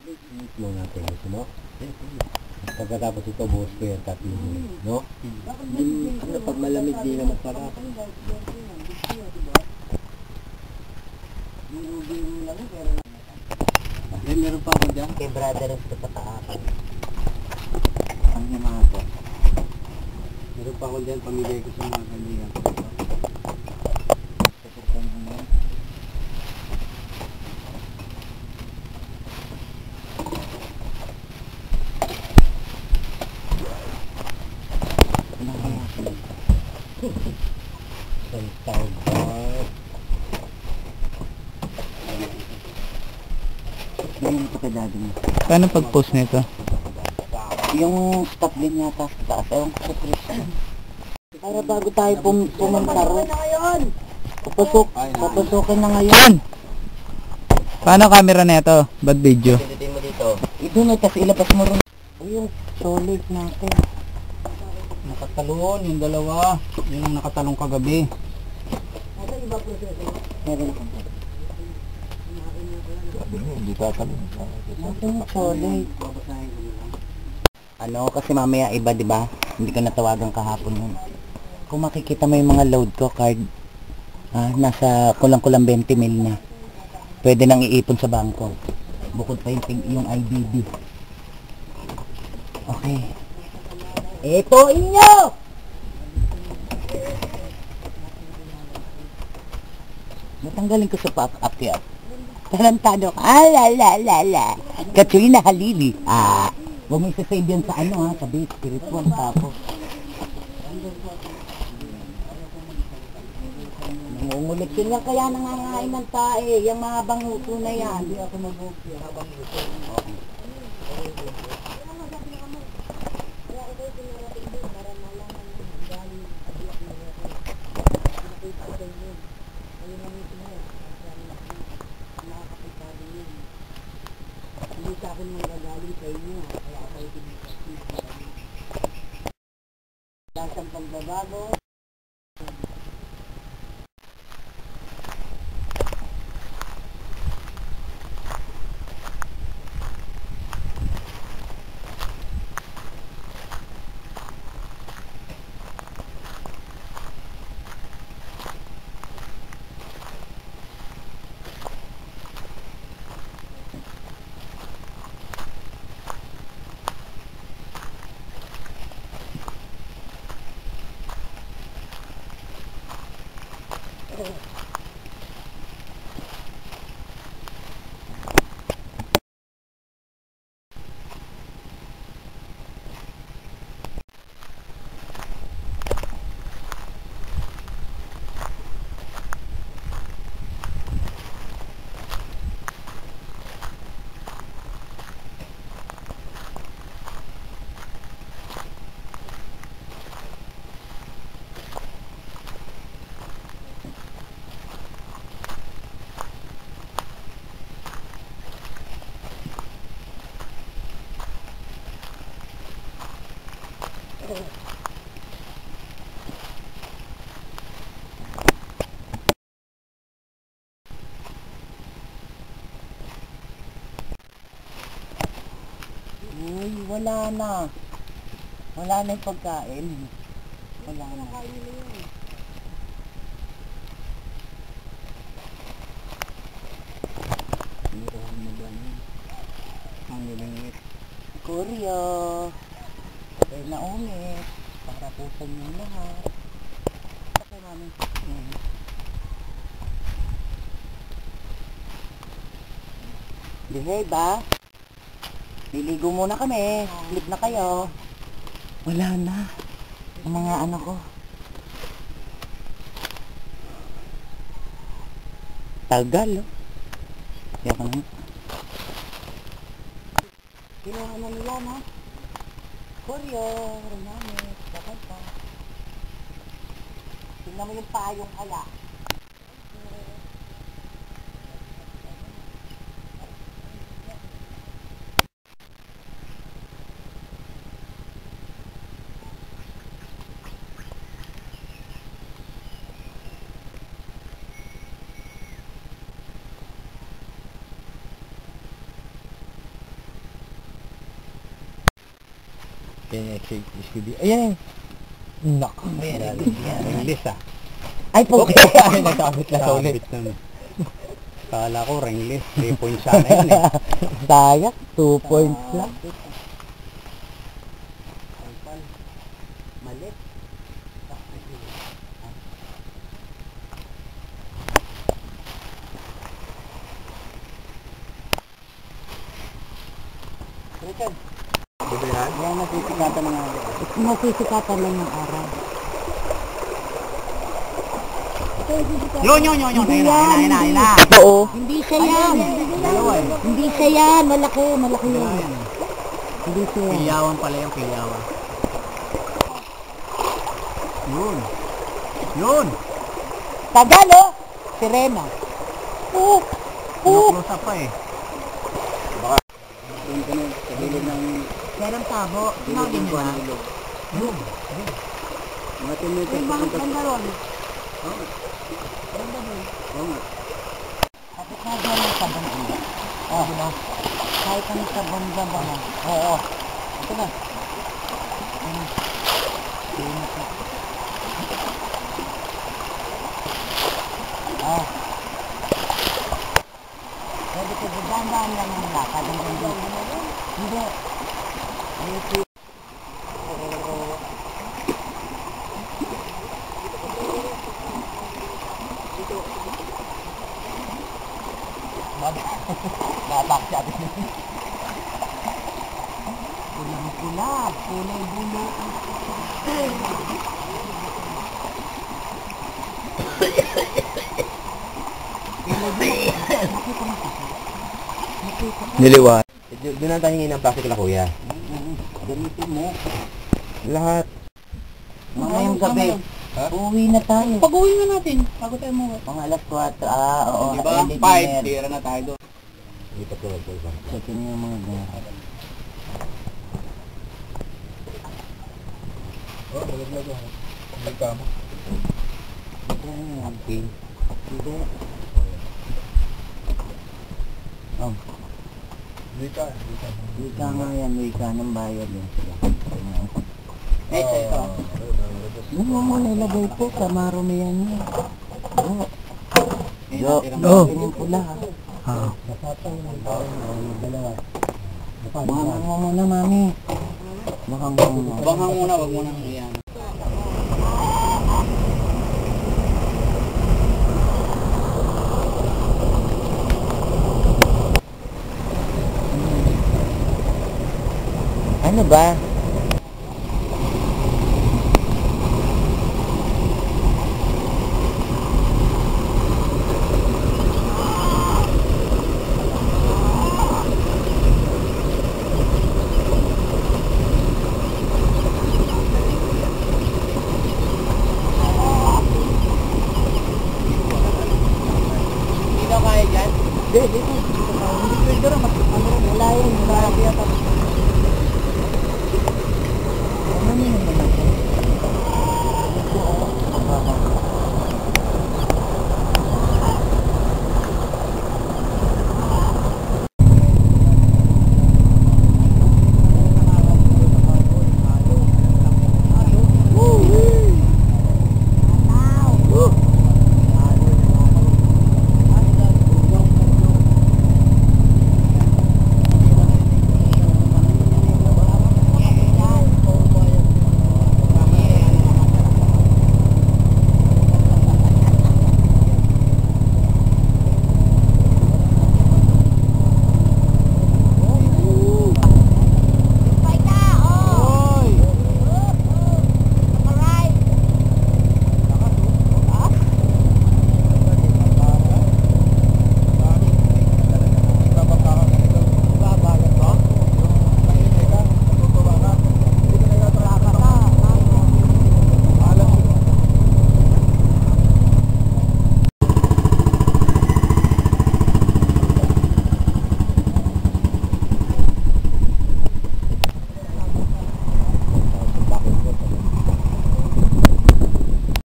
Init mo natin ito, no? Pagkatapos ito, buhos ko yung tatlong huli, no? Ano, pag malamig din na masarap. Meron pa ako dyan? Kay brother sa pataakan. Ang mga po. Meron pa ako dyan, pamigay ko sa mga kaibigan ko. Kapagkan ko na. Santag bar. Ganyan ito kay daddy mo. Paano pag-post nito? Yung stop din yata sa taas. Ewan ko sa Christian. Para bago tayo pumunta ron. Papasokin na ngayon. Paano camera nito? Bad video? Pindutin mo dito. Ito na, tapos ilabas mo ron. O yung solid natin. Nakatalon, yung dalawa. Yun ang nakatalong kagabi. Meron akong Hindi tatanong. natin yung solid. Ano, kasi mamaya iba, di ba? Hindi ko natawagan kahapon yun. Kung makikita mo yung mga load ko card, nasa kulang-kulang 20 mil na. Pwede nang iipon sa bangko. Bukod pa yung IDB. Okay. Ito inyo! Natanggalin ko sa pop-up. Talantado ka. La. Katrina Halili. Huwag mo isa-save yan sa ano sa base spiritual tapos. Nangungulit yun lang kaya nangangain ng tae. Yung mahabang huto na yan. Hindi ako mag-huto. Mahabang huto. Hindi sa akin yung gagaling sa inyo. Kaya ako yung pinipasip. Lasang pagbabago. Uy, wala na. Wala na yung pagkain. Wala na. Meron mo ba yun? Ang nilingit. Koryo. Kaya naumit. Para pusan yung lahat. Okay, mami. Behave ba? Liligo muna kami. Sleep na kayo. Wala na. Ang mga anak ko. Tagal, oh. Kaya ka na. Ginawa na nila, no? Koryo, Rename, bakal pa. Tingnan mo yung payong kaya. SCB. Ayan. Nak. Ringless ah. Ay po. Ay, nasabit na sa ulit. Kala ko ringless, 3 points sana yun eh. Sayang, 2 points lang. Mali. Richard. Bibilihan? Yan nasisikatan ng araw. Nasisikatan lang ng araw. Yun. Ayun na. Oo. Hindi siya yan. Hindi siya yan. Malaki yan. Hindi siya yan. Pilyawan pala yung pilyawan. Yun. Tagal oh. Sirena. Poop. Close up pa eh. Sa gilid ng... Merong tabo. Tinawagin nyo na. Yun. Mga 10 meters. May mga ganda ron. Oo. Ganda ron. Oo nga. Kapit na dyan ang sabon ulit. Oo. Kahit ang sabon dyan ba na? Oo. Ito na. Pwede ko daan lang ang lakad. Hindi. Natak siya. Pulang-pula. Kulay-bulo. Niliwan. Doon na tayo hingin ng plastic na kuya. Gamitin mo. Lahat. Mamayang gabi. Uwi na tayo. Pag-uwi na natin. Bago tayo mo. Mga alas 4. Oo. Diba? early 5. dinner. Tira na tayo doon. Dito ko lang. Check in yung mga gamit. Hindi ka mo. Okay. Hindi. Oh. Wika. Wika nga yan. Wika ng bayad yun sila. Ito. Ano mo nilagay po? Kamarumi yan yun. Jo. Oh. Yung pula ha. Ah. Bangang mo muna mami. Bangang mo muna. Bangang muna, wag mo nang iyan. Ano ba?